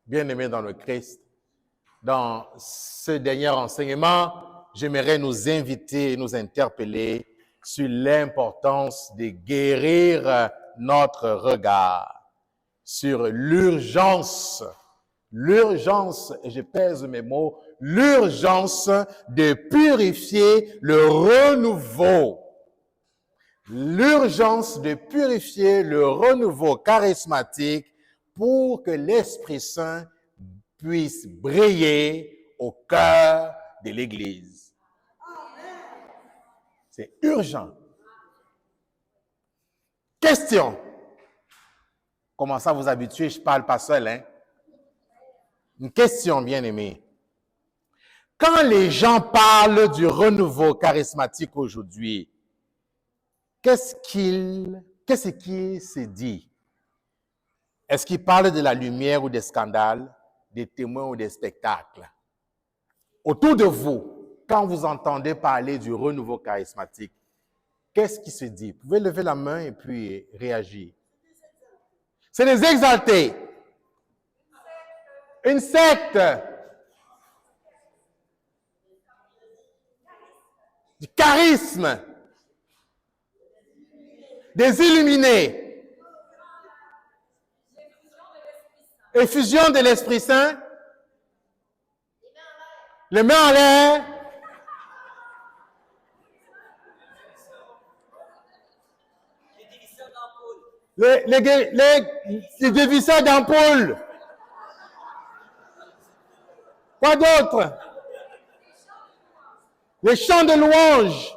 Bien-aimés dans le Christ, dans ce dernier enseignement, j'aimerais nous inviter et nous interpeller sur l'importance de guérir notre regard, sur l'urgence, et je pèse mes mots, l'urgence de purifier le renouveau. L'urgence de purifier le renouveau charismatique pour que l'Esprit Saint puisse briller au cœur de l'Église. C'est urgent. Question. Commencez à vous habituer, je ne parle pas seul. Hein? Une question, bien aimée. Quand les gens parlent du renouveau charismatique aujourd'hui, qu'est-ce qu'il se dit? Est-ce qu'ils parlent de la lumière ou des scandales, des témoins ou des spectacles? Autour de vous, quand vous entendez parler du renouveau charismatique, qu'est-ce qui se dit? Vous pouvez lever la main et puis réagir. C'est des exaltés. Une secte. Du charisme. Des illuminés. Effusion de l'Esprit Saint. Les mains en l'air. Les dévisseurs d'ampoules. Quoi d'autre? Les chants de louange.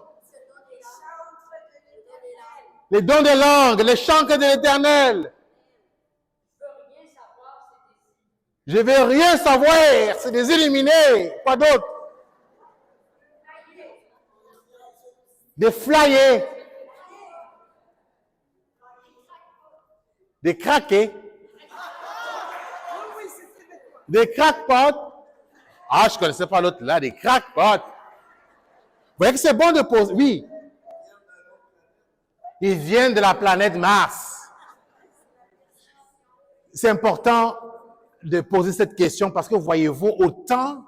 Les dons de langue, les chants de l'Éternel. Je ne veux rien savoir, c'est des illuminés. Quoi d'autre? Des flyers. Des craqués. Des crackpots. Ah, je ne connaissais pas l'autre là, des crackpots. Vous voyez que c'est bon de poser. Oui. Ils viennent de la planète Mars. C'est important de poser cette question parce que voyez-vous, autant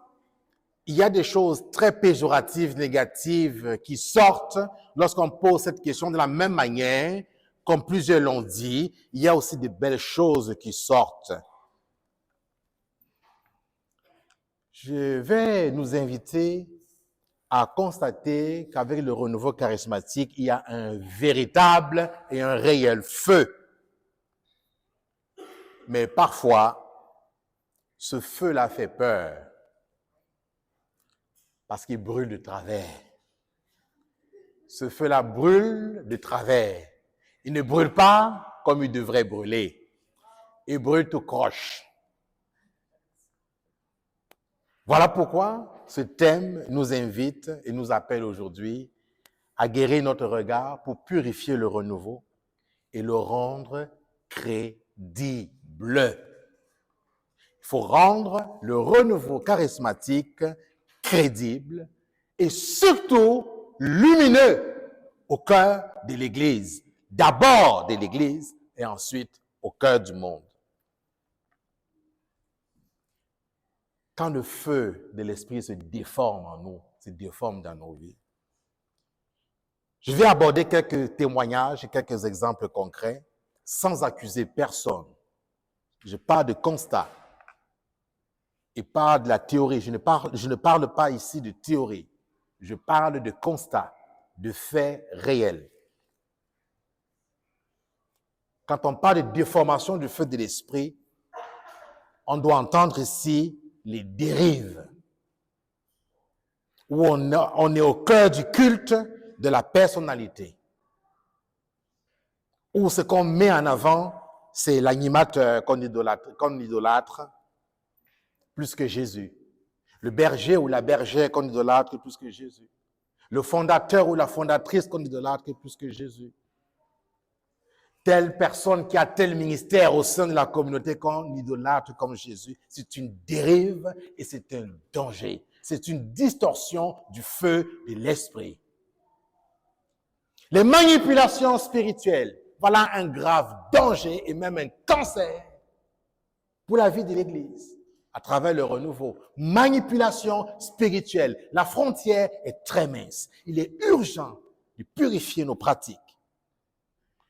il y a des choses très péjoratives, négatives qui sortent lorsqu'on pose cette question de la même manière, comme plusieurs l'ont dit, il y a aussi de belles choses qui sortent. Je vais nous inviter à constater qu'avec le renouveau charismatique, il y a un véritable et un réel feu. Mais parfois, ce feu-là fait peur parce qu'il brûle de travers. Ce feu-là brûle de travers. Il ne brûle pas comme il devrait brûler. Il brûle tout croche. Voilà pourquoi ce thème nous invite et nous appelle aujourd'hui à guérir notre regard pour purifier le renouveau et le rendre crédible. Il faut rendre le renouveau charismatique crédible et surtout lumineux au cœur de l'Église. D'abord de l'Église et ensuite au cœur du monde. Quand le feu de l'Esprit se déforme en nous, se déforme dans nos vies. Je vais aborder quelques témoignages et quelques exemples concrets sans accuser personne. Je parle de constat et pas de la théorie. Je ne parle pas ici de théorie. Je parle de constat, de faits réels. Quand on parle de déformation du feu de l'Esprit, on doit entendre ici les dérives, où on est au cœur du culte de la personnalité, où ce qu'on met en avant, c'est l'animateur qu'on idolâtre plus que Jésus, le berger ou la bergère qu'on idolâtre plus que Jésus, le fondateur ou la fondatrice qu'on idolâtre plus que Jésus, telle personne qui a tel ministère au sein de la communauté qu'on idolâtre comme Jésus. C'est une dérive et c'est un danger. C'est une distorsion du feu de l'Esprit. Les manipulations spirituelles, voilà un grave danger et même un cancer pour la vie de l'Église, à travers le renouveau. Manipulation spirituelle. La frontière est très mince. Il est urgent de purifier nos pratiques.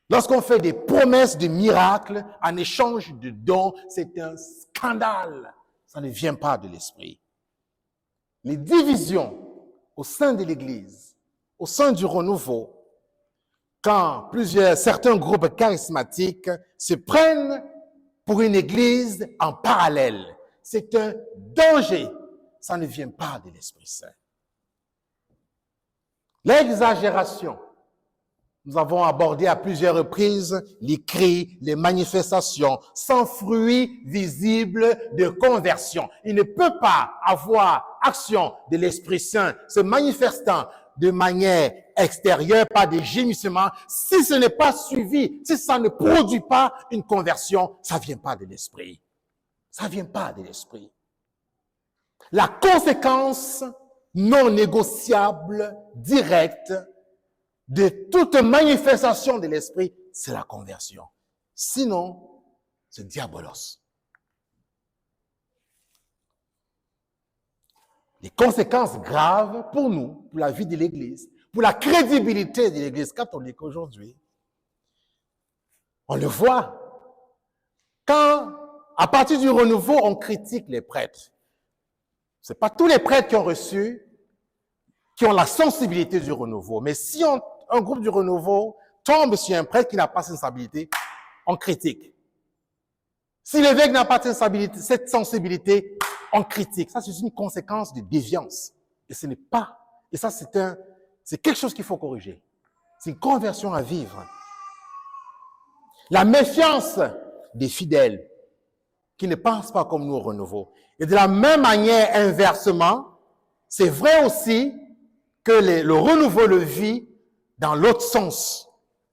Lorsqu'on fait des promesses de miracles en échange de dons, c'est un scandale. Ça ne vient pas de l'esprit. Les divisions au sein de l'Église, au sein du renouveau, quand certains groupes charismatiques se prennent pour une Église en parallèle, c'est un danger. Ça ne vient pas de l'Esprit Saint. L'exagération. Nous avons abordé à plusieurs reprises les cris, les manifestations sans fruit visible de conversion. Il ne peut pas avoir action de l'Esprit Saint se manifestant de manière extérieure par des gémissements si ce n'est pas suivi, si ça ne produit pas une conversion, ça ne vient pas de l'Esprit. Ça ne vient pas de l'Esprit. La conséquence non négociable, directe, de toute manifestation de l'esprit, c'est la conversion. Sinon, c'est diabolos. Les conséquences graves pour nous, pour la vie de l'Église, pour la crédibilité de l'Église catholique aujourd'hui, on le voit. Quand, à partir du renouveau, on critique les prêtres. Ce n'est pas tous les prêtres qui ont reçu, qui ont la sensibilité du renouveau. Mais si un groupe du renouveau tombe sur un prêtre qui n'a pas cette sensibilité, on critique. Si l'évêque n'a pas cette sensibilité, on critique. Ça, c'est une conséquence de déviance. Et ce n'est pas. Et ça, c'est quelque chose qu'il faut corriger. C'est une conversion à vivre. La méfiance des fidèles qui ne pensent pas comme nous au renouveau. Et de la même manière, inversement, c'est vrai aussi que le renouveau le vit dans l'autre sens.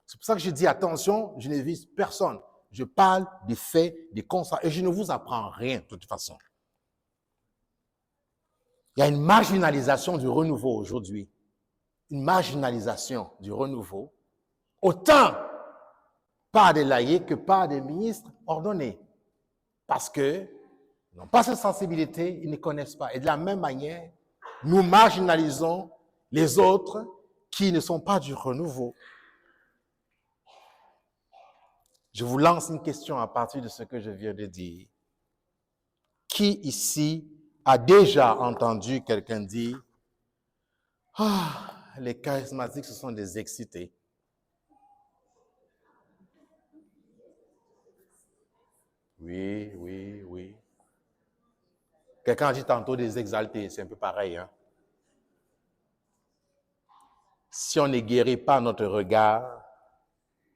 C'est pour ça que je dis attention, je ne vise personne. Je parle des faits, des constats, et je ne vous apprends rien de toute façon. Il y a une marginalisation du renouveau aujourd'hui. Une marginalisation du renouveau, autant par des laïcs que par des ministres ordonnés. Parce qu'ils n'ont pas cette sensibilité, ils ne connaissent pas. Et de la même manière, nous marginalisons les autres qui ne sont pas du renouveau. Je vous lance une question à partir de ce que je viens de dire. Qui ici a déjà entendu quelqu'un dire « Ah, les charismatiques, ce sont des excités. » Oui, oui, oui. Quelqu'un a dit tantôt des exaltés, c'est un peu pareil, hein? Si on ne guérit pas notre regard,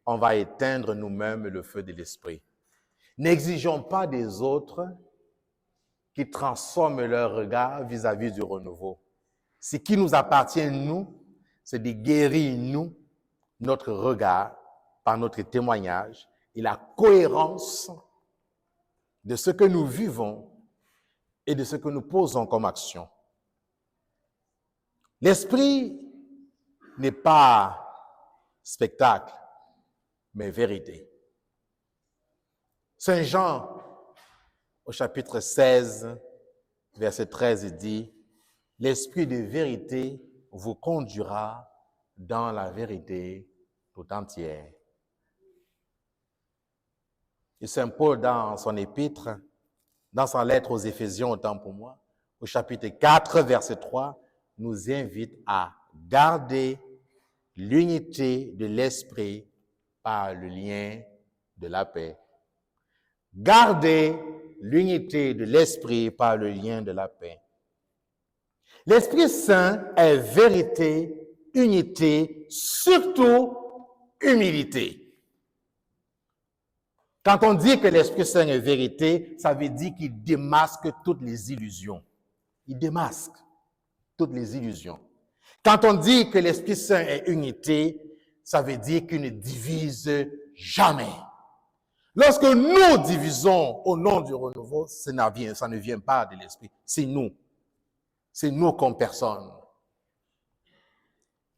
on va éteindre nous-mêmes le feu de l'esprit. N'exigeons pas des autres qui transforment leur regard vis-à-vis du renouveau. Ce qui nous appartient, nous, c'est de guérir, nous, notre regard par notre témoignage et la cohérence de ce que nous vivons et de ce que nous posons comme action. L'esprit n'est pas spectacle, mais vérité. Saint Jean, au chapitre 16, verset 13, il dit « L'esprit de vérité vous conduira dans la vérité tout entière. » Et Saint Paul, dans son épître, dans sa lettre aux Éphésiens, autant pour moi, au chapitre 4, verset 3, nous invite à garder l'unité de l'esprit par le lien de la paix. Gardez l'unité de l'esprit par le lien de la paix. L'Esprit Saint est vérité, unité, surtout humilité. Quand on dit que l'Esprit Saint est vérité, ça veut dire qu'il démasque toutes les illusions. Il démasque toutes les illusions. Quand on dit que l'Esprit Saint est unité, ça veut dire qu'il ne divise jamais. Lorsque nous divisons au nom du renouveau, ça ne vient pas de l'Esprit. C'est nous. C'est nous comme personne.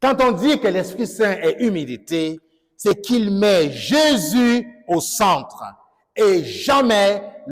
Quand on dit que l'Esprit Saint est humilité, c'est qu'il met Jésus au centre et jamais